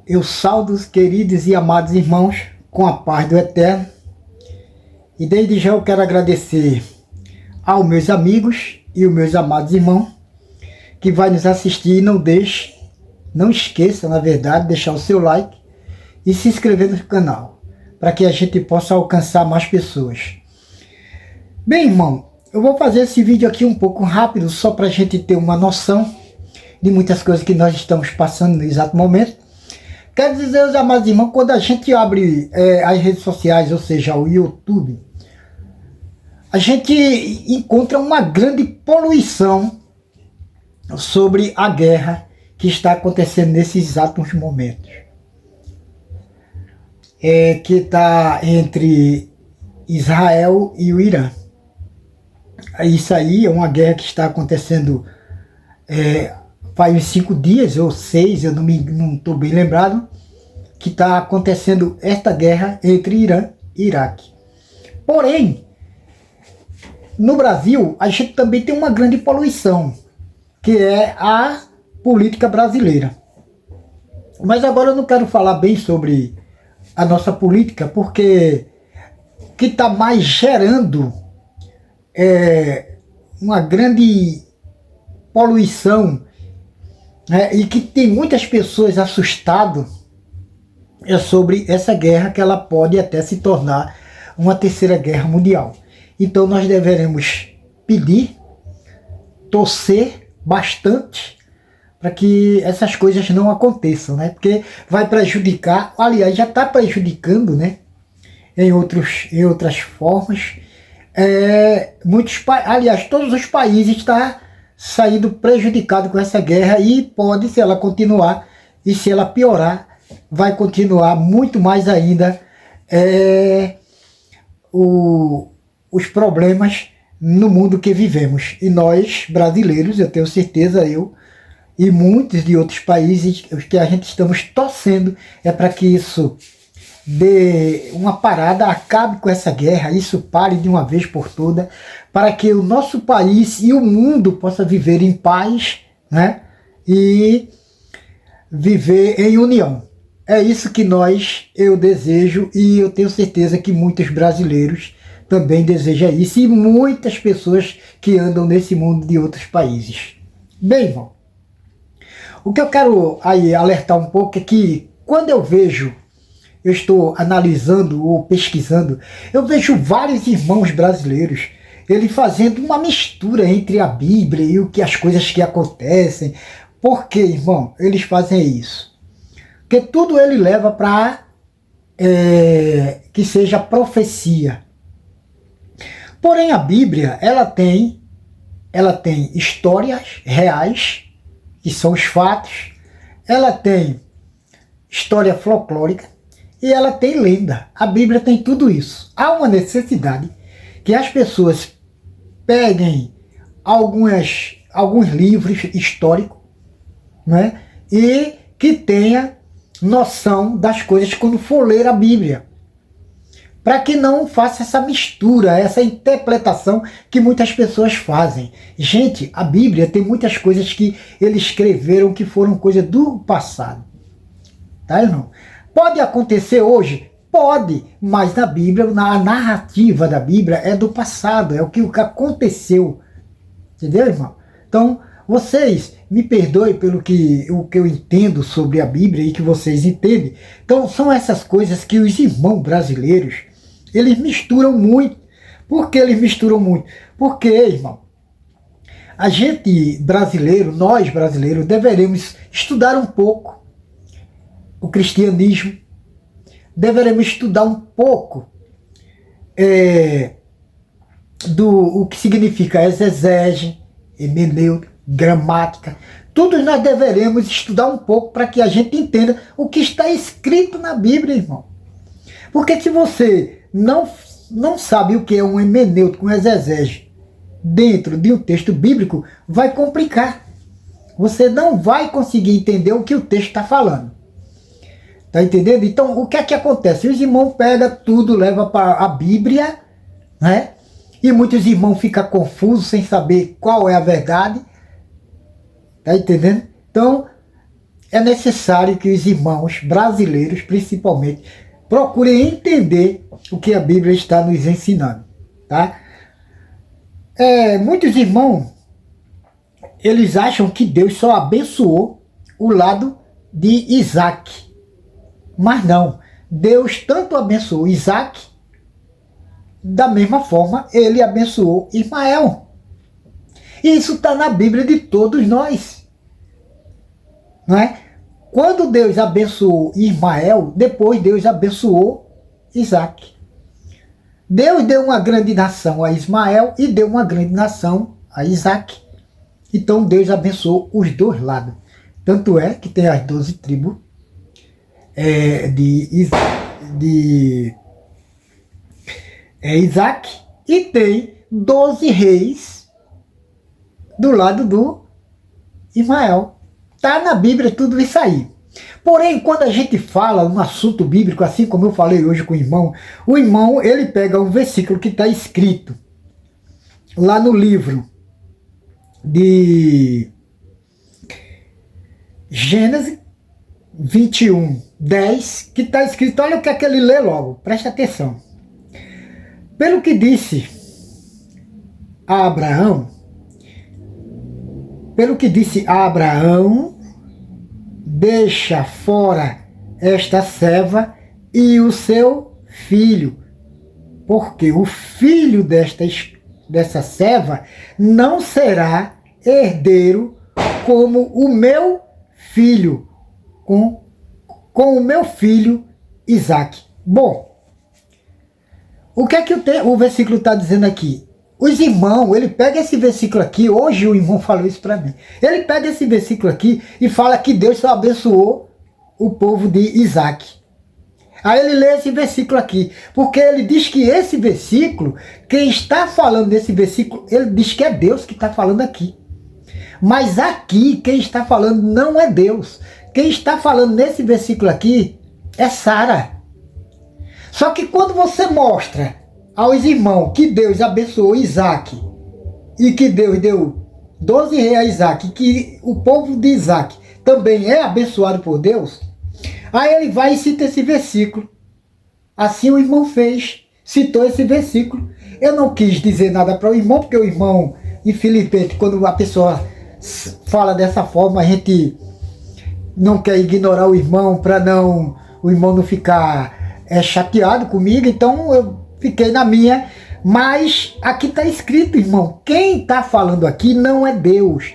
Eu saudo os queridos e amados irmãos com a paz do Eterno. E desde já eu quero agradecer aos meus amigos e os meus amados irmãos que vai nos assistir. E não esqueça, na verdade, deixar o seu like e se inscrever no canal, para que a gente possa alcançar mais pessoas. Bem, irmão, eu vou fazer esse vídeo aqui um pouco rápido, só para a gente ter uma noção de muitas coisas que nós estamos passando no exato momento. Quero dizer, meus amados irmãos, quando a gente abre as redes sociais, ou seja, o YouTube, a gente encontra uma grande poluição sobre a guerra que está acontecendo nesses exatos momentos. Que está entre Israel e o Irã. Isso aí é uma guerra que está acontecendo faz uns 5 dias ou 6, eu não estou bem lembrado, que está acontecendo esta guerra entre Irã e Iraque. Porém, no Brasil, a gente também tem uma grande poluição, que é a política brasileira. Mas agora eu não quero falar bem sobre a nossa política, porque o que está mais gerando uma grande poluição, e que tem muitas pessoas assustadas, é sobre essa guerra, que ela pode até se tornar uma terceira guerra mundial. Então nós deveremos pedir, torcer bastante para que essas coisas não aconteçam, né? Porque vai prejudicar, aliás, já está prejudicando, né? Em outras formas. Aliás, todos os países estão saindo prejudicados com essa guerra, e pode, se ela continuar e se ela piorar, vai continuar muito mais ainda os problemas no mundo que vivemos. E nós, brasileiros, eu tenho certeza, eu e muitos de outros países, que a gente estamos torcendo para que isso dê uma parada, acabe com essa guerra, isso pare de uma vez por todas, para que o nosso país e o mundo possa viver em paz, né? E viver em união. É isso que eu desejo, e eu tenho certeza que muitos brasileiros também desejam isso, e muitas pessoas que andam nesse mundo de outros países. Bem, irmão, o que eu quero aí alertar um pouco é que quando eu estou analisando ou pesquisando, eu vejo vários irmãos brasileiros, ele fazendo uma mistura entre a Bíblia e as coisas que acontecem. Por que, irmão, eles fazem isso? Porque tudo ele leva para que seja profecia. Porém, a Bíblia, ela tem histórias reais, que são os fatos, ela tem história folclórica e ela tem lenda. A Bíblia tem tudo isso. Há uma necessidade que as pessoas peguem alguns livros históricos, né, e que tenha noção das coisas quando for ler a Bíblia, para que não faça essa mistura, essa interpretação que muitas pessoas fazem. Gente, a Bíblia tem muitas coisas que eles escreveram que foram coisas do passado. Tá, irmão? Pode acontecer hoje? Pode, mas na Bíblia, na narrativa da Bíblia é do passado, é o que aconteceu. Entendeu, irmão? Então, vocês me perdoem pelo que eu entendo sobre a Bíblia e que vocês entendem. Então, são essas coisas que os irmãos brasileiros, eles misturam muito. Por que eles misturam muito? Porque, irmão, a gente brasileiro, nós brasileiros, deveremos estudar um pouco o cristianismo, deveremos estudar um pouco o que significa exegese, hermenêutica, gramática. Tudo nós deveremos estudar um pouco para que a gente entenda o que está escrito na Bíblia, irmão. Porque se você não sabe o que é um hermenêutico, um exegese dentro de um texto bíblico, vai complicar. Você não vai conseguir entender o que o texto está falando. Tá entendendo? Então, o que é que acontece? Os irmãos pegam tudo, levam para a Bíblia, né? E muitos irmãos ficam confusos, sem saber qual é a verdade. Tá entendendo? Então, é necessário que os irmãos brasileiros, principalmente, procurem entender o que a Bíblia está nos ensinando, tá? Muitos irmãos, eles acham que Deus só abençoou o lado de Isaac. Mas não. Deus tanto abençoou Isaac, da mesma forma ele abençoou Ismael. E isso está na Bíblia de todos nós. Não é? Quando Deus abençoou Ismael, depois Deus abençoou Isaac. Deus deu uma grande nação a Ismael e deu uma grande nação a Isaac. Então Deus abençoou os dois lados. Tanto é que tem as 12 tribos de Isaac e tem 12 reis do lado do Ismael. Está na Bíblia tudo isso aí. Porém, quando a gente fala um assunto bíblico, assim como eu falei hoje com o irmão ele pega um versículo que está escrito lá no livro de Gênesis 21, 10, que está escrito, olha o que é que ele lê logo, presta atenção. Pelo que disse a Abraão, deixa fora esta serva e o seu filho, porque o filho dessa serva não será herdeiro como o meu filho, com o meu filho Isaac. Bom, o que é que o versículo está dizendo aqui? Os irmãos, ele pega esse versículo aqui, hoje o irmão falou isso para mim, ele pega esse versículo aqui e fala que Deus só abençoou o povo de Isaac. Aí ele lê esse versículo aqui, porque ele diz que esse versículo, quem está falando desse versículo, ele diz que é Deus que está falando aqui. Mas aqui, quem está falando não é Deus. Quem está falando nesse versículo aqui é Sara. Só que quando você mostra aos irmãos que Deus abençoou Isaac e que Deus deu 12 reis a Isaac, que o povo de Isaac também é abençoado por Deus, aí ele vai e cita esse versículo. Assim o irmão fez, citou esse versículo. Eu não quis dizer nada para o irmão, porque o irmão, infelizmente, quando a pessoa fala dessa forma, a gente não quer ignorar o irmão para o irmão não ficar chateado comigo, então eu fiquei na minha. Mas aqui está escrito, irmão, quem está falando aqui não é Deus.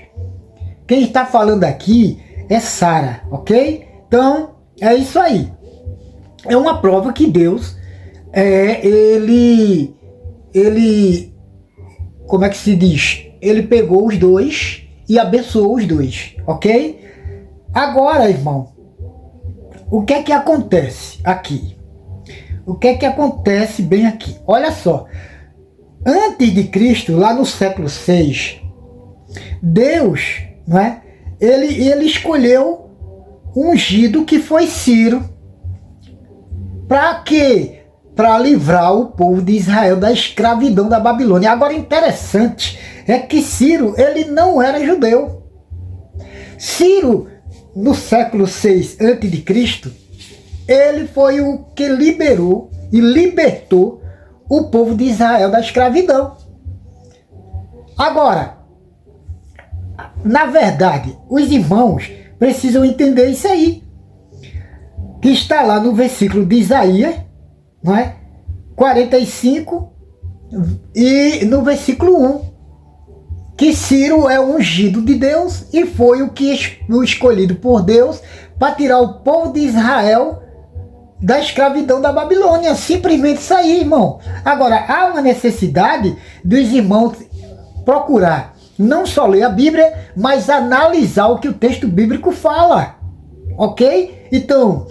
Quem está falando aqui é Sara, ok? Então, é isso aí. É uma prova que Deus, ele, como é que se diz? Ele pegou os dois e abençoou os dois, ok? Agora, irmão, o que é que acontece aqui? O que é que acontece bem aqui? Olha só, antes de Cristo, lá no século 6, Deus, não é? Ele escolheu um ungido que foi Ciro. Para quê? Para livrar o povo de Israel da escravidão da Babilônia. Agora, interessante é que Ciro, ele não era judeu. Ciro, no século 6 a.C., ele foi o que liberou e libertou o povo de Israel da escravidão. Agora, na verdade, os irmãos precisam entender isso aí, que está lá no versículo de Isaías, não é? 45 e no versículo 1, que Ciro é o ungido de Deus e foi o escolhido por Deus para tirar o povo de Israel da escravidão da Babilônia. Simplesmente isso aí, irmão. Agora, há uma necessidade dos irmãos procurar não só ler a Bíblia, mas analisar o que o texto bíblico fala, ok? Então,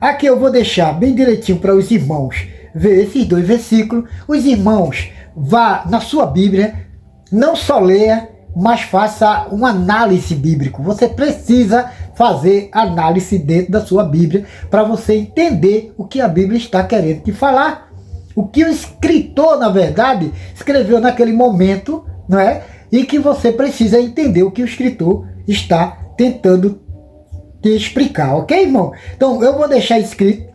aqui eu vou deixar bem direitinho para os irmãos ver esses dois versículos. Os irmãos vá na sua Bíblia, não só leia, mas faça uma análise bíblica. Você precisa fazer análise dentro da sua Bíblia para você entender o que a Bíblia está querendo te falar. O que o escritor, na verdade, escreveu naquele momento, não é? E que você precisa entender o que o escritor está tentando te explicar, ok, irmão? Então eu vou deixar escrito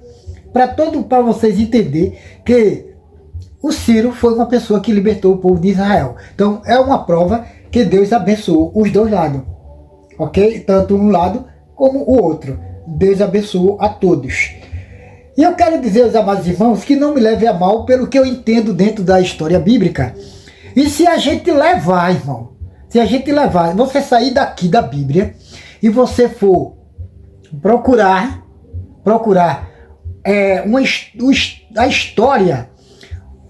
para vocês entenderem que o Ciro foi uma pessoa que libertou o povo de Israel. Então é uma prova que Deus abençoou os dois lados, ok? Tanto um lado como o outro. Deus abençoou a todos. E eu quero dizer aos amados irmãos que não me leve a mal pelo que eu entendo dentro da história bíblica. E se a gente levar, irmão, se a gente levar, você sair daqui da Bíblia e você for procurar a história,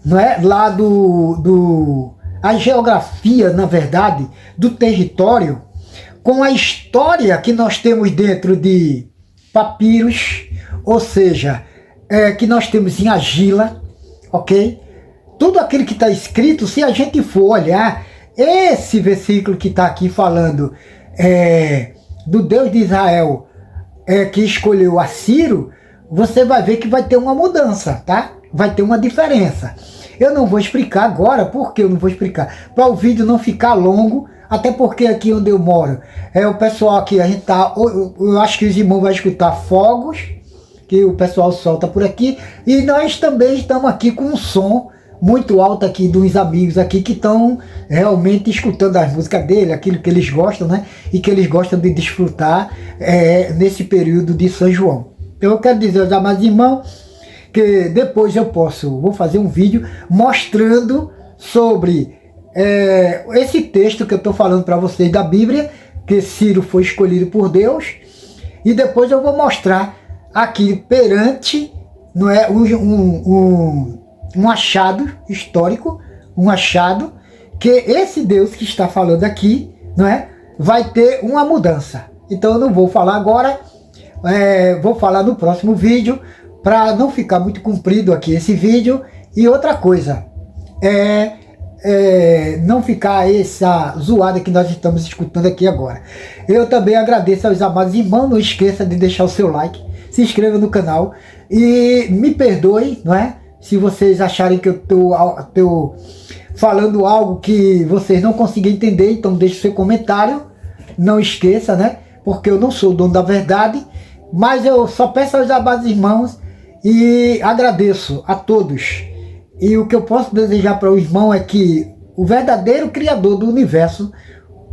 não é, lá a geografia, na verdade, do território, com a história que nós temos dentro de papiros, ou seja, que nós temos em argila, ok? Tudo aquilo que está escrito, se a gente for olhar esse versículo que está aqui falando do Deus de Israel que escolheu a Ciro, você vai ver que vai ter uma mudança, tá? Vai ter uma diferença. Eu não vou explicar agora, porque eu não vou explicar? Para o vídeo não ficar longo, até porque aqui onde eu moro, o pessoal aqui, a gente tá, eu acho que os irmãos vão escutar fogos, que o pessoal solta por aqui, e nós também estamos aqui com um som muito alto aqui dos amigos aqui que estão realmente escutando as músicas dele, aquilo que eles gostam, né? E que eles gostam de desfrutar nesse período de São João. Então eu quero dizer aos amados irmãos que depois vou fazer um vídeo mostrando sobre esse texto que eu estou falando para vocês da Bíblia, que Ciro foi escolhido por Deus, e depois eu vou mostrar aqui perante, não é, um achado histórico, um achado que esse Deus que está falando aqui, não é, vai ter uma mudança. Então eu não vou falar agora, vou falar no próximo vídeo, para não ficar muito comprido aqui esse vídeo. E outra coisa, não ficar essa zoada que nós estamos escutando aqui agora. Eu também agradeço aos amados irmãos, não esqueça de deixar o seu like, se inscreva no canal e me perdoe, não é? Se vocês acharem que eu tô falando algo que vocês não conseguem entender, então deixe seu comentário, não esqueça, né? Porque eu não sou o dono da verdade, mas eu só peço aos amados irmãos e agradeço a todos. E o que eu posso desejar para o irmão é que o verdadeiro Criador do universo,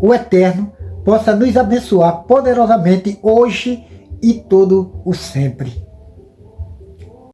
o Eterno, possa nos abençoar poderosamente hoje e todo o sempre.